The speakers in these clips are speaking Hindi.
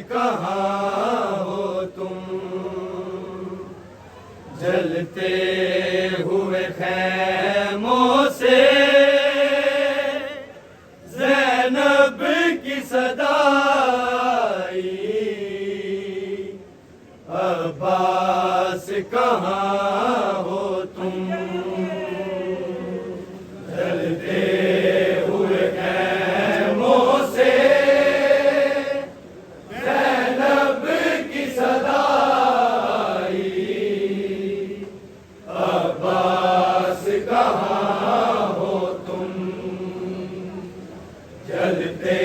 कहाँ हो तुम, जलते हुए खैमों से ज़ैनब की सदा आई। अब्बास कहाँ हो तुम, जलते हुए खैमों से ज़ैनब की सदा आई। अब्बास कहाँ हो तुम, जलते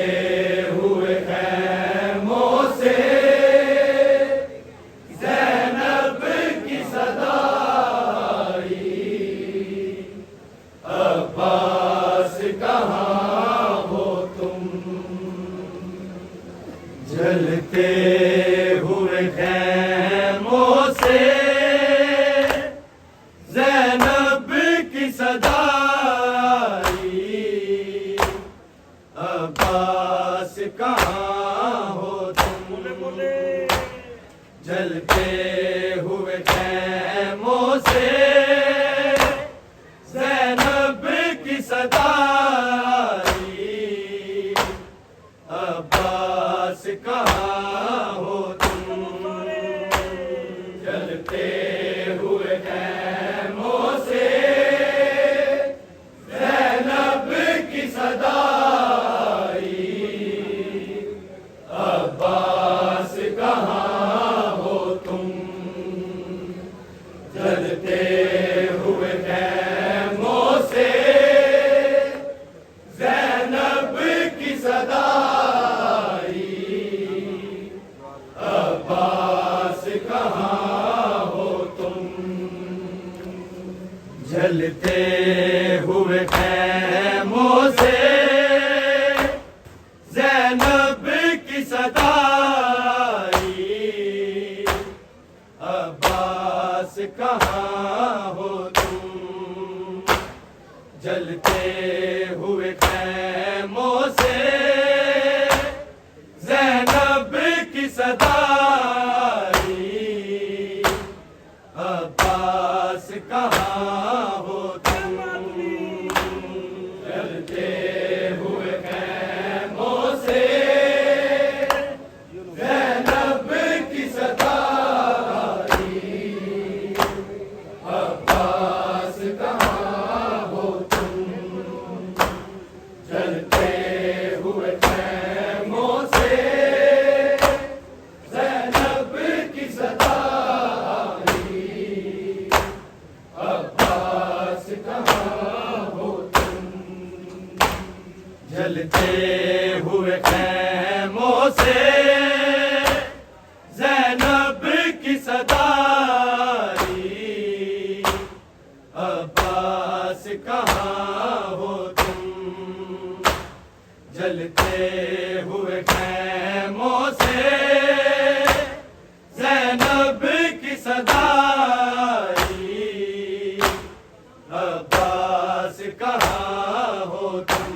हुए खैमों से ज़ैनब की सदा आई। अब्बास कहाँ हो तुम, जलते हुए खैमों से ज़ैनब की सदा आई। अब्बास कहाँ हो तुम, जलते हुए खैमों से ज़ैनब की सदा आई। अब्बास कहाँ हो तुम, जलते हुए खैमों से ज़ैनब की सदा आई। अब्बास कहाँ हो तुम, जलते हुए खैमों से ज़ैनब की सदा आई। अब्बास कहाँ हो तुम, जलते हुए खैमों से ज़ैनब की सदा आई। अब्बास कहाँ हो तुम, जलते हुए खैमों से ज़ैनब की सदा आई। अब्बास कहाँ हो तुम, जलते हुए खैमों से ज़ैनब की सदा आई। अब्बास कहाँ हो तुम, जलते हुए खैमों से ज़ैनब की सदा आई। अब्बास कहाँ हो तुम, जलते हुए खैमों से ज़ैनब की सदा आई। अब्बास कहाँ हो तुम, जलते हुए खैमों से ज़ैनब की सदा आई। अब्बास कहाँ हो तुम,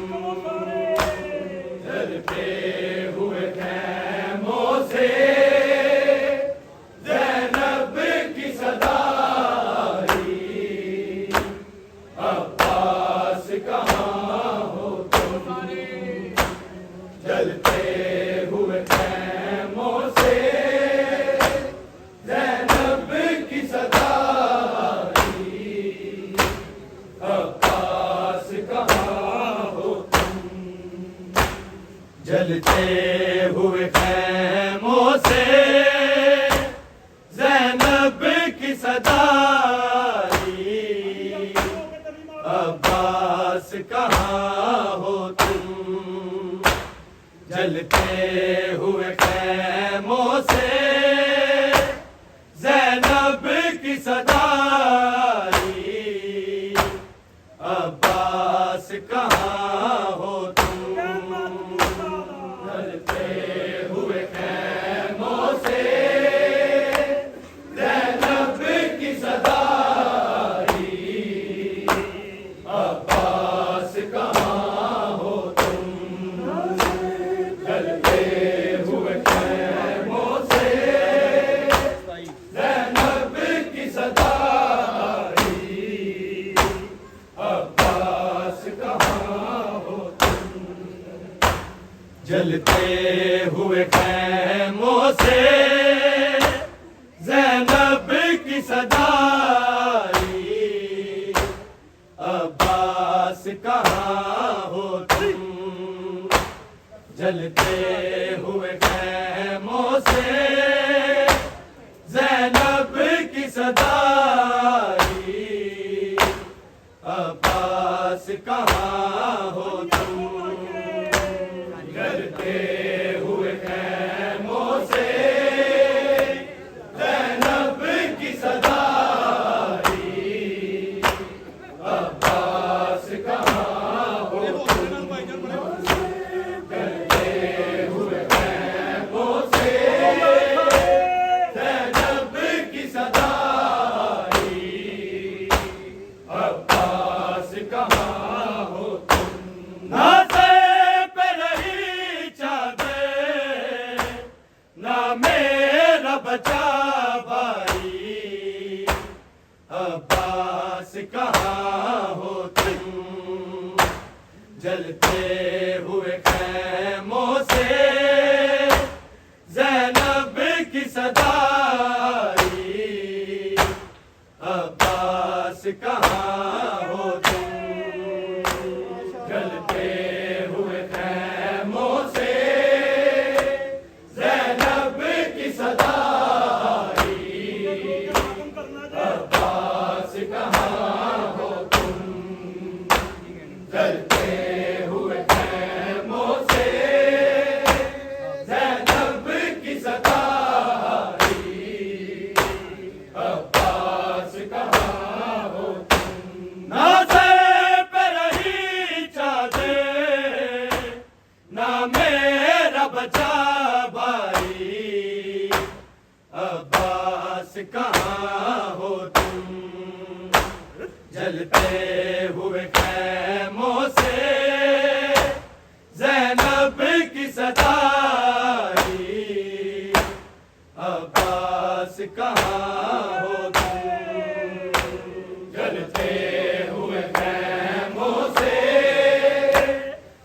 जलते हुए खैमों से ज़ैनब की सदा आई। अब्बास कहाँ हो तुम, जलते हुए खैमों से ज़ैनब की सदा आई। अब्बास कहाँ हो तुम, जलते हुए खैमों से ज़ैनब की सदा आई। अब्बास कहाँ हो तुम, जलते हुए खैमों से ज़ैनब की सदा आई। अब्बास कहाँ हो तुम, जलते हुए खैमों से ज़ैनब की सदा आई। अब्बास कहाँ हो तुम, जलते हुए खैमों जलते हुए खैमों से ज़ैनब की सदाई, अब्बास कहाँ हो तुम, जलते हुए खैमों से ज़ैनब की सदाई, अब्बास कहाँ हो तुम, जलते हुए खैमों से ज़ैनब की सदाई, अब्बास कहाँ हो तुम, जलते हुए खैमों से ज़ैनब की सदाई, अब्बास कहाँ हो तुम, नाज़े पे रही चादर ना मेरा बचा भाई, अब्बास कहाँ हो तुम, जलते हुए खैमों से ज़ैनब की सदाई, अब्बास कहाँ हो तुम, जलते हुए खैमों से ज़ैनब की सदाई, अब्बास कहाँ हो तुम, जलते हुए खैमों से ज़ैनब की सदाई, अब्बास कहाँ हो तुम, नाज़े पे रही चादर ना मेरा बचा भाई, अब्बास कहाँ हो तुम, जलते हुए खैमों से ज़ैनब की सदाई, अब्बास कहाँ हो तुम, जलते हुए खैमों से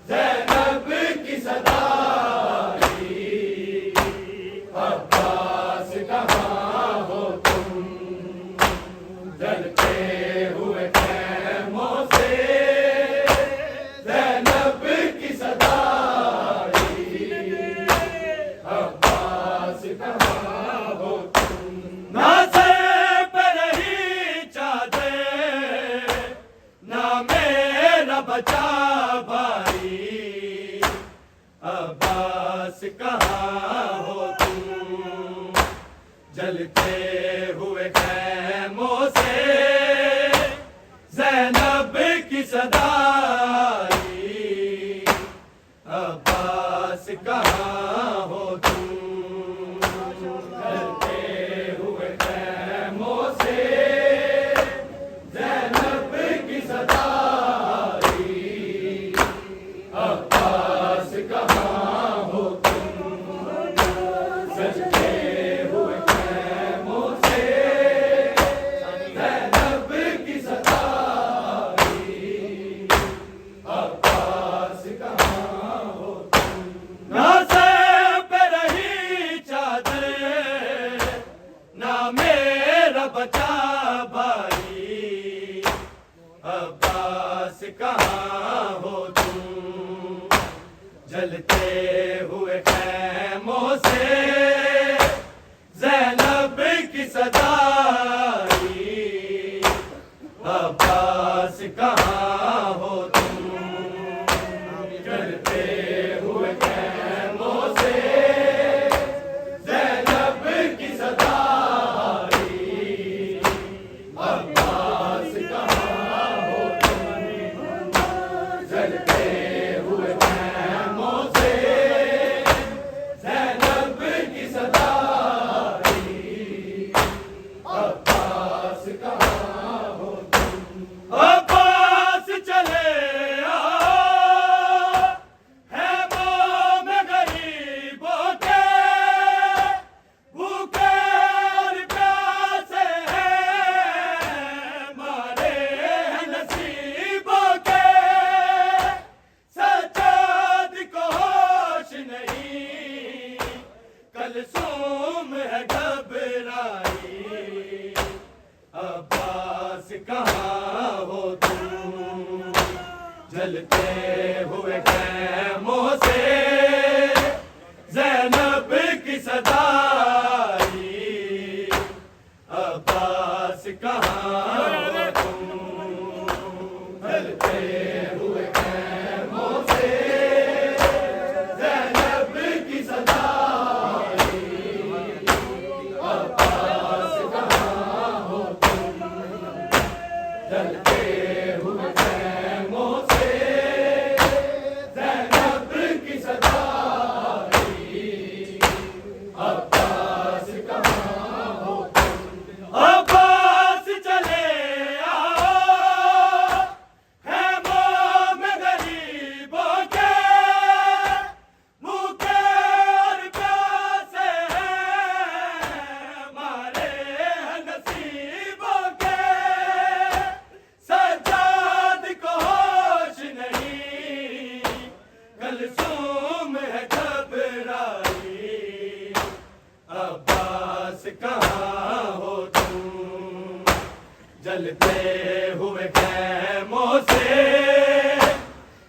ज़ैनब की सदाई, अब्बास कहाँ हो तुम, जलते हुए खैमों से ज़ैनब की सदाई, अब्बास कहाँ हो तुम, नाज़े पे रही चादर ना मेरा बचा भाई, अब्बास कहाँ हो तुम, जलते हुए खैमों से ज़ैनब की सदाई, अब्बास कहाँ हो तुम, जलते हुए खैमों से ज़ैनब की सदाई, अब्बास कहाँ हो तुम, जलते हुए खैमों से ज़ैनब की सदाई, अब्बास कहाँ हो तुम, नाज़े पे रही चादर ना मेरा बचा भाई, अब्बास कहाँ हो तुम, जलते हुए खैमों से ज़ैनब की सदाई, अब्बास कहाँ हो तुम, जलते हुए खैमों से ज़ैनब की सदाई, अब्बास कहाँ हो तुम, जलते हुए खैमों से सदाई, अब्बास कहाँ हो तुम, ढलते हुए खैमों से ज़ैनब की सदाई, अब्बास कहाँ हो तुम, ढलते हुए खैमों से ज़ैनब की सदाई, अब्बास कहाँ हो तुम, अब्बास चले आओ खैमों में गरीबों के, भूखे और प्यासे हैं मारे हैं नसीबों के, सज्जाद को होश नहीं, कलसूम है घबराई, अब्बास कहाँ हो तुम, जलते हुए खैमों से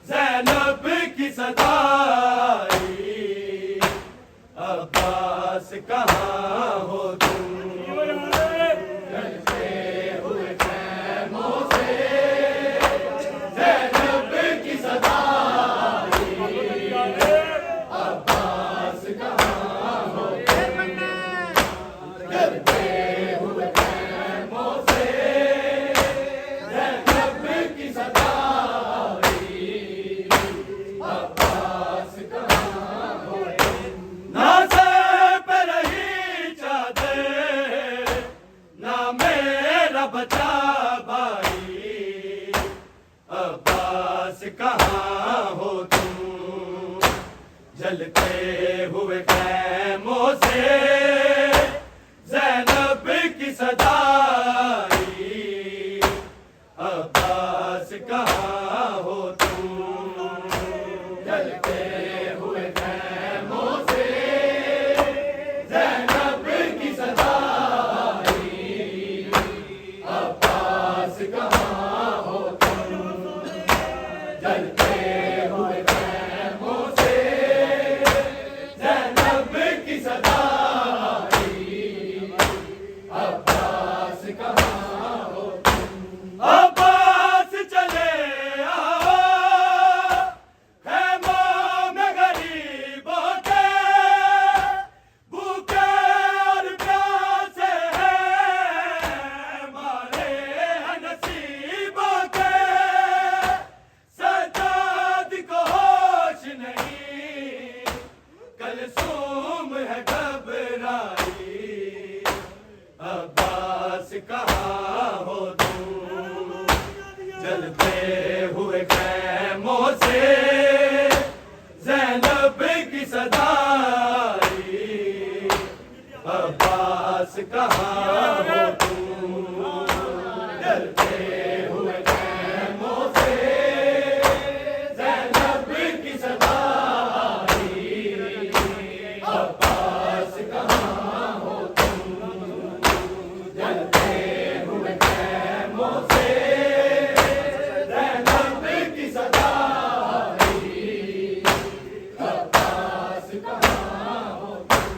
ज़ैनब की सदाई, अब्बास कहाँ हो तुम, जलते हुए खैमों से ज़ैनब की सदाई, अब्बास कहाँ हो तुम, जलते हुए खैमों से ज़ैनब की सदाई, अब्बास कहाँ हो तुम, ना सर पे रही चादर, ना मेरा बचा भाई, अब्बास कहाँ हो तुम, जलते हुए खैमों से ज़ैनब की सदाई, अब्बास कहाँ हो तुम, जलते हुए खैमों से ज़ैनब की सदाई, अब्बास कहाँ हो तुम, जलते हुए खैमों से ज़ैनब की सदाई, अब्बास कहाँ हो तुम, अब्बास चले आओ खैमों में गरीबों के, भूखे और प्यासे हैं मारे हैं नसीबों के, सज्जाद को होश नहीं, कलसूम है घबराई, अब्बास कहाँ हो तुम, जलते हुए खैमों से ज़ैनब की सदाई, अब्बास कहाँ हो तुम, जलते हुए खैमों से ज़ैनब की सदाई, अब्बास कहाँ हो तुम, जलते हुए खैमों से ज़ैनब की सदाई, अब्बास कहाँ हो तुम,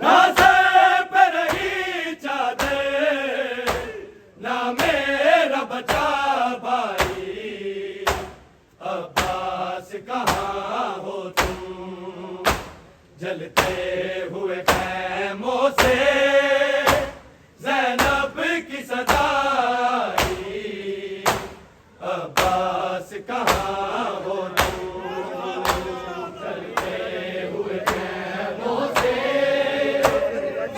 ना सर पे रही चादर, ना मेरा बचा भाई, अब्बास कहाँ हो तुम, जलते हुए खैमों से ज़ैनब की सदाई, अब्बास कहाँ हो तुम, जलते हुए खैमों से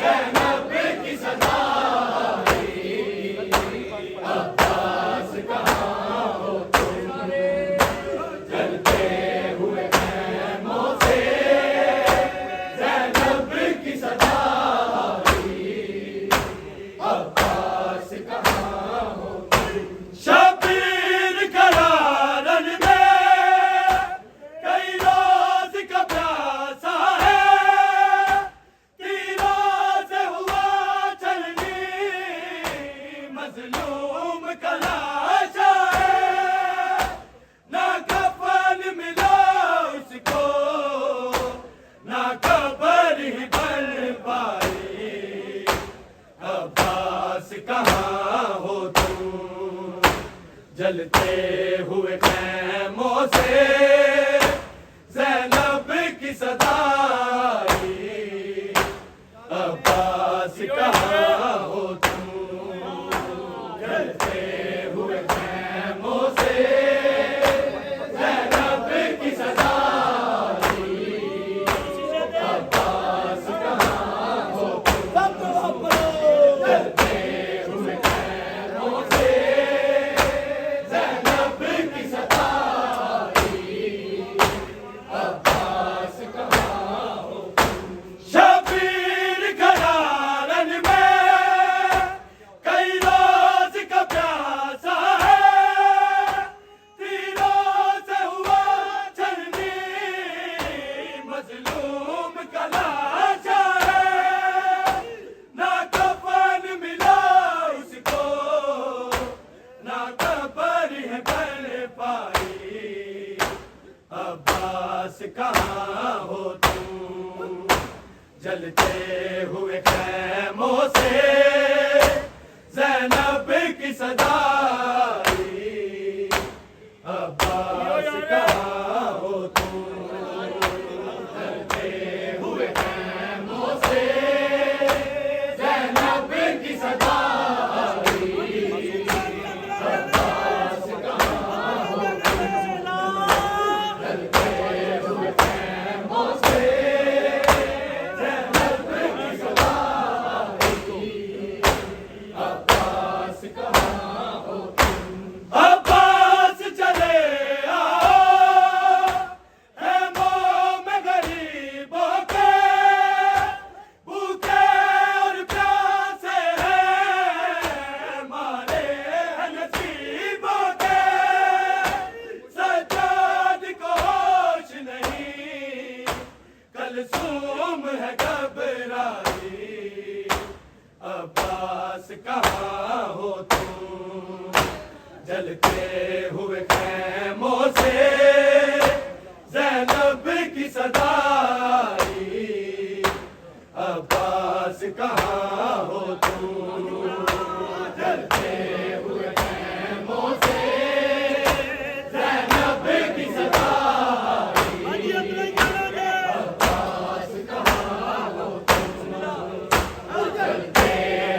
ज़ैनब की सदाई, अब्बास कहाँ हो तुम, जलते हुए खैमों से ज़ैनब की सदाई, अब्बास कहाँ हो तुम, शबीर करारन में कई रोज का प्यासा है, तीरों से हुआ चलनी मजलूम का लाशा है, ना कफन मिला उसको, ना कब्र ही बन जलते हुए खैमों से ज़ैनब की सदा आई, अब्बास कहाँ हो तुम। जलते हुए खैमों से ज़ैनब की सदा आई, अब्बास कहाँ हो तुम। जलते हुए खैमों से ज़ैनब की सदा आई, अब्बास कहाँ हो तुम। शबीर घरारन में कई रोज का प्यासा है, तीरों से हुआ छलनी, मजलूम का लाशा है। ना कफन मिला उसको, ना कब्र है बन पाई, अब्बास कहाँ हो तुम। जलते हुए खैमों से ज़ैनब की सदा आई, अब्बास कहाँ हो तुम। जलते हुए खैमों से ज़ैनब की सदा आई, अब्बास कहाँ हो तुम। जलते हुए खैमों से ज़ैनब की सदा आई, अब्बास कहाँ हो तुम। अब्बास चले आओ खैमों में गरीबों के, भूखे और प्यासे हैं, मारे हैं नसीबों के। सज्जाद को होश नहीं, कलसूम है घबराई, अब्बास कहाँ हो तुम। जलते हुए खैमों से ज़ैनब की सदा आई, अब्बास कहाँ हो तुम। जलते हुए खैमों से ज़ैनब की सदा आई, अब्बास कहाँ हो तुम। जलते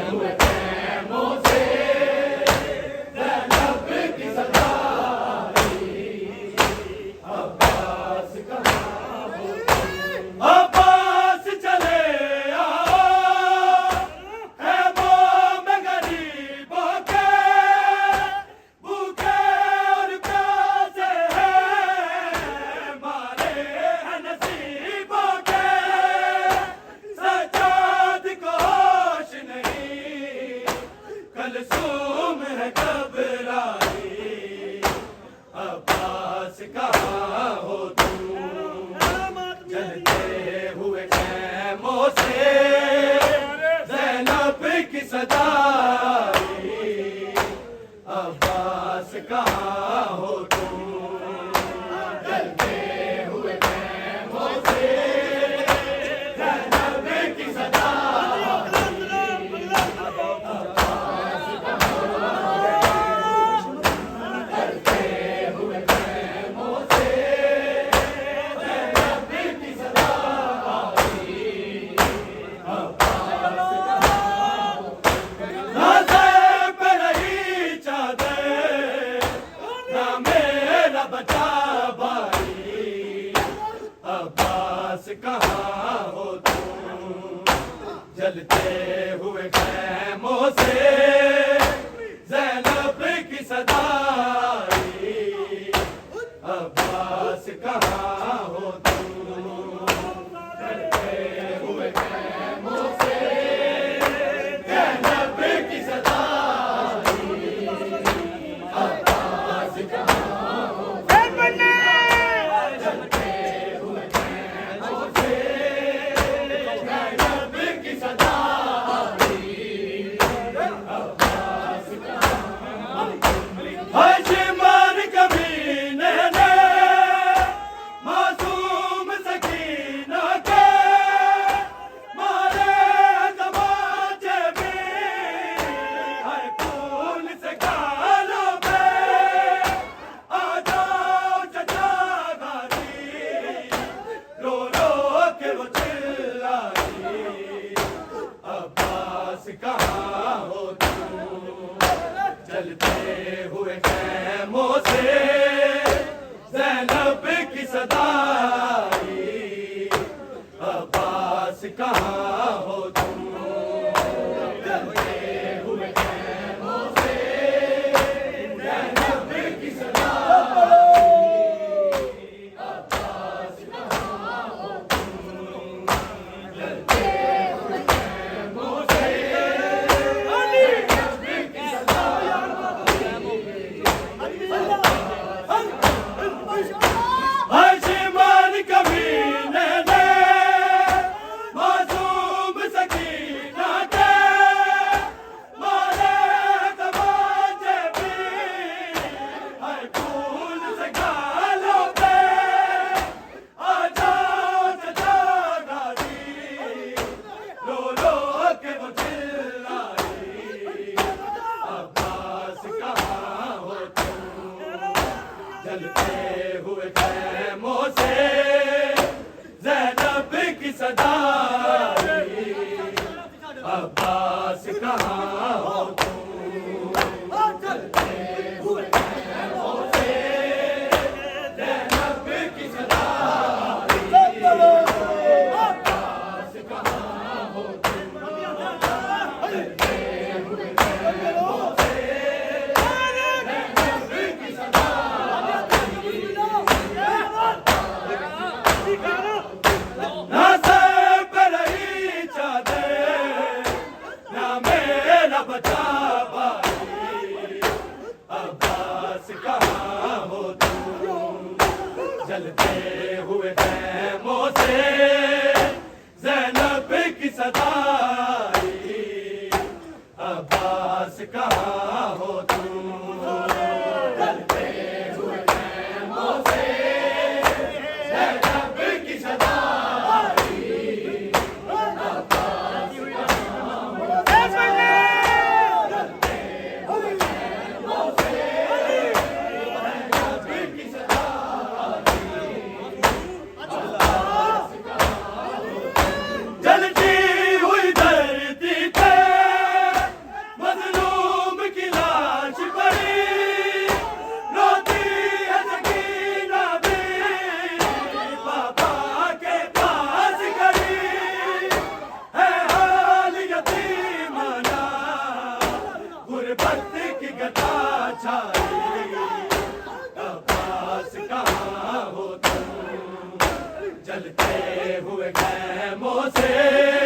हुए खैमों से ज़ैनब की सदा आई, अब्बास कहाँ हो तुम। अब्बास चले आओ खैमों में गरीबों के, भूखे और प्यासे हैं, मारे हैं नसीबों के। सज्जाद को होश नहीं, कलसूम है घबराई, अब्बास कहाँ हो तुम। जलते हुए खैमों से ज़ैनब की सदा आई, अब्बास कहाँ हो तुम। जलते हुए खैमों से ज़ैनब की सदा आई, अब्बास कहाँ हो तुम। जलते हुए खैमों से ज़ैनब की सदा आई, अब्बास कहाँ हो तुम। नज़र पे रही चादर, ना मेरा बचा भाई, अब्बास कहाँ हो तुम। जलते हुए खैमों से ज़ैनब की सदा आई, अब्बास कहाँ हो तुम। जलते हुए खैमों से ज़ैनब की सदा आई, अब्बास कहाँ हो तुम। जलते हुए खैमों से ज़ैनब की सदा आई, अब्बास अब्बास कहाँ हो तुम, जलते हुए खैमों से ज़ैनब की सदा अब्बास कहाँ हो तुम, जलते हुए खैमों से ज़ैनब की सदा आसमान कमीने दे मासूम सकीना के मारे तमाचे भी हर फूल से गालों पे आ जाओ सजा गाजी रो रो के वो चिल्लाई अब्बास कहाँ हो तुम, जलते हुए खैमों से ज़ैनब की सदा अब्बास कहाँ हो तुम, जलते हुए खैमों से ज़ैनब की सदा अब्बास कहाँ हो तुम, जलते हुए खैमों से ज़ैनब की सदा ना सर पे रही चादर ना मेरा बचा भाई अब्बास कहाँ हो तुम, जलते हुए खैमों से ज़ैनब की सदाई अब्बास कहाँ हो तुम, जलते हुए खैमों से ज़ैनब की सदाई अब्बास कहाँ हो तुम, जलते हुए खैमों से ज़ैनब की सदाई अब्बास कहाँ हो तुम, जलती हुई धरती पे मज़लूम की लाश पड़ी रोती है सकीना भी पापा के पास खड़ी है हाल यतीमाना गुरबत की गदा छाई अब्बास कहाँ हो तुम, जलते हुए खैमों से